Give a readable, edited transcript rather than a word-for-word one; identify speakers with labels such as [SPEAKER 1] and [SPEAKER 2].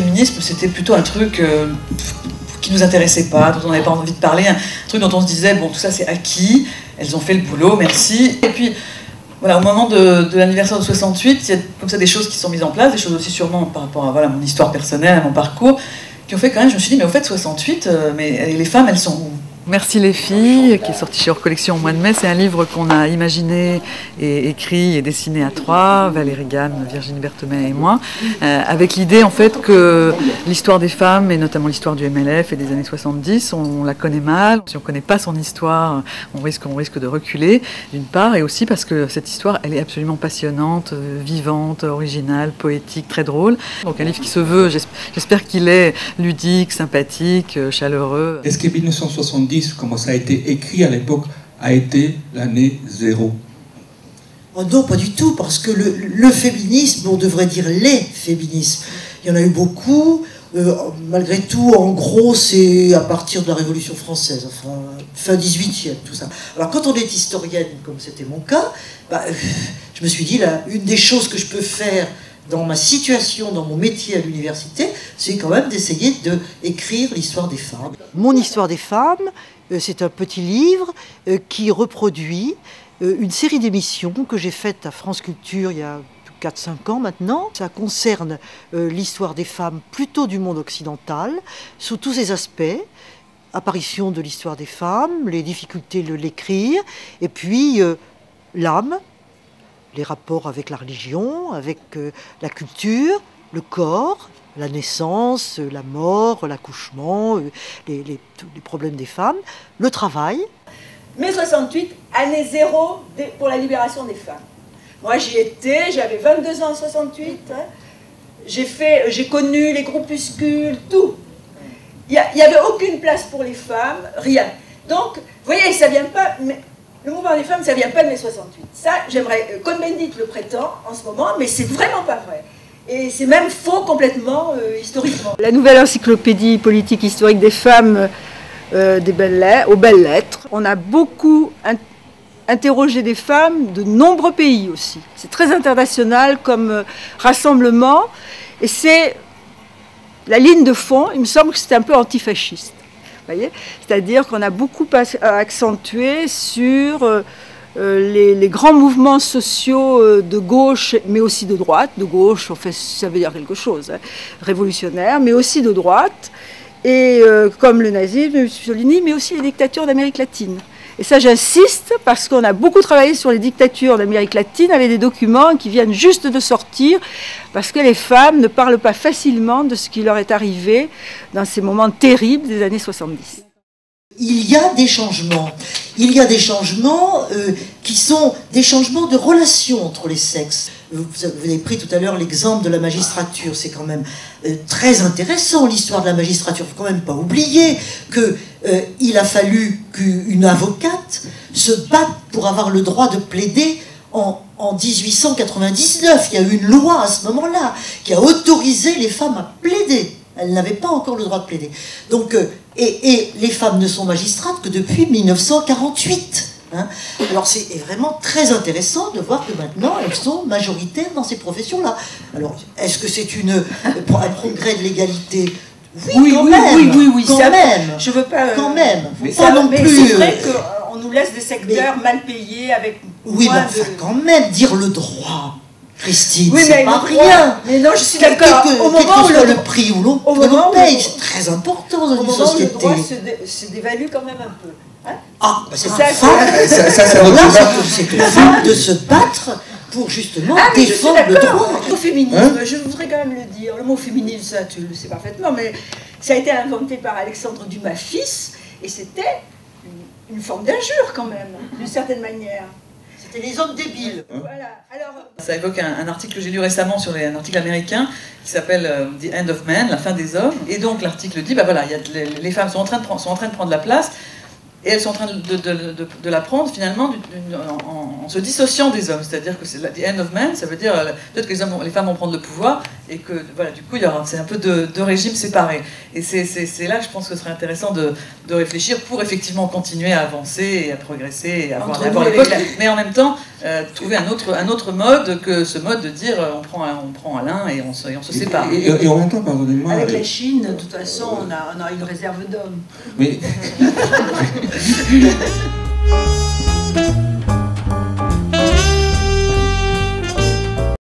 [SPEAKER 1] féminisme, c'était plutôt un truc qui nous intéressait pas, dont on n'avait pas envie de parler, un truc dont on se disait, bon, tout ça c'est acquis, elles ont fait le boulot, merci. Et puis, voilà, au moment de l'anniversaire de 68, il y a comme ça des choses qui sont mises en place, des choses aussi sûrement par rapport à voilà, mon histoire personnelle, à mon parcours, qui ont fait quand même, je me suis dit, mais au fait, 68, mais les femmes, elles sont où ? Merci les filles, qui est sorti chez Hors Collection au mois de mai. C'est un livre qu'on a imaginé et écrit et dessiné à trois, Valérie Gann, Virginie Berthemet et moi, avec l'idée en fait que l'histoire des femmes, et notamment l'histoire du MLF et des années 70, on la connaît mal. Si on ne connaît pas son histoire, on risque de reculer, d'une part, et aussi parce que cette histoire, elle est absolument passionnante, vivante, originale, poétique, très drôle. Donc un livre qui se veut, j'espère qu'il est ludique, sympathique, chaleureux.
[SPEAKER 2] Est-ce que 1970, comme ça a été écrit à l'époque, a été l'année zéro?
[SPEAKER 3] Oh non, pas du tout, parce que le féminisme, on devrait dire les féminismes. Il y en a eu beaucoup. Malgré tout, en gros, c'est à partir de la Révolution française, enfin, fin 18e, tout ça. Alors, quand on est historienne, comme c'était mon cas, je me suis dit, là, une des choses que je peux faire dans ma situation, dans mon métier à l'université, c'est quand même d'essayer d'écrire l'histoire des femmes. Mon histoire des femmes, c'est un petit livre qui reproduit une série d'émissions que j'ai faites à France Culture il y a 4-5 ans maintenant. Ça concerne l'histoire des femmes plutôt du monde occidental, sous tous ses aspects. Apparition de l'histoire des femmes, les difficultés de l'écrire, et puis l'âme, les rapports avec la religion, avec la culture, le corps, la naissance, la mort, l'accouchement, les problèmes des femmes, le travail.
[SPEAKER 4] Mai 68, année zéro pour la libération des femmes. Moi j'y étais, j'avais 22 ans en 68, hein. J'ai connu les groupuscules, tout. Il n'y avait aucune place pour les femmes, rien. Donc, vous voyez, ça vient pas... Le mouvement des femmes, ça ne vient pas de mai 68. Ça, j'aimerais, Cohn-Bendit le prétend en ce moment, mais c'est vraiment pas vrai. Et c'est même faux complètement, historiquement.
[SPEAKER 5] La nouvelle encyclopédie politique historique des femmes aux belles lettres. On a beaucoup interrogé des femmes de nombreux pays aussi. C'est très international comme rassemblement. Et c'est la ligne de fond, il me semble que c'est un peu antifasciste. C'est-à-dire qu'on a beaucoup accentué sur les grands mouvements sociaux de gauche, mais aussi de droite. De gauche, en fait, ça veut dire quelque chose, hein, révolutionnaire, mais aussi de droite, et comme le nazisme, Mussolini, mais aussi les dictatures d'Amérique latine. Et ça, j'insiste, parce qu'on a beaucoup travaillé sur les dictatures d'Amérique latine avec des documents qui viennent juste de sortir, parce que les femmes ne parlent pas facilement de ce qui leur est arrivé dans ces moments terribles des années 70.
[SPEAKER 3] Il y a des changements. Il y a des changements qui sont des changements de relations entre les sexes. Vous avez pris tout à l'heure l'exemple de la magistrature. C'est quand même très intéressant, l'histoire de la magistrature. Il ne faut quand même pas oublier qu'il a fallu qu'une avocate se batte pour avoir le droit de plaider en 1899. Il y a eu une loi à ce moment-là qui a autorisé les femmes à plaider. Elles n'avaient pas encore le droit de plaider. Donc, et les femmes ne sont magistrates que depuis 1948. Hein. Alors c'est vraiment très intéressant de voir que maintenant elles sont majoritaires dans ces professions-là. Alors est-ce que c'est un progrès de l'égalité? Oui, quand même. Oui, quand même.
[SPEAKER 4] Je veux pas.
[SPEAKER 3] Quand même.
[SPEAKER 4] Mais c'est vrai qu'on nous laisse des secteurs mal payés avec.
[SPEAKER 3] Oui, mais enfin, quand même dire le droit. Christine,
[SPEAKER 4] oui,
[SPEAKER 3] c'est pas rien.
[SPEAKER 4] Mais non, je suis d'accord.
[SPEAKER 3] Au moment où le prix où l'on paye, c'est très important dans une société.
[SPEAKER 4] Au moment où le droit se dévalue quand même un peu. Hein,
[SPEAKER 3] ah, bah c'est une femme de se battre pour justement défendre le droit.
[SPEAKER 4] Le féminisme, je voudrais quand même le dire. Le mot féminisme, ça tu le sais parfaitement, mais ça a été inventé par Alexandre Dumas fils, et c'était une forme d'injure quand même, d'une certaine manière.
[SPEAKER 3] C'était les hommes débiles.
[SPEAKER 4] Voilà. Alors,
[SPEAKER 1] ça évoque un article que j'ai lu récemment sur un article américain qui s'appelle The End of Man, la fin des hommes. Et donc l'article dit, bah voilà, les femmes sont en train de prendre la place, et elles sont en train de la prendre finalement en se dissociant des hommes. C'est-à-dire que c'est The End of Man, ça veut dire peut-être que les femmes vont prendre le pouvoir, et que voilà, du coup, c'est un peu deux régimes séparés. Et c'est là que je pense que ce serait intéressant de réfléchir pour effectivement continuer à avancer et à progresser et avoir les postes, mais en même temps trouver un autre mode que ce mode de dire on prend à l'un et on se sépare.
[SPEAKER 2] Et en même temps, pardonnez-moi...
[SPEAKER 6] Avec la Chine, de toute façon, on a une réserve d'hommes.
[SPEAKER 2] Mais...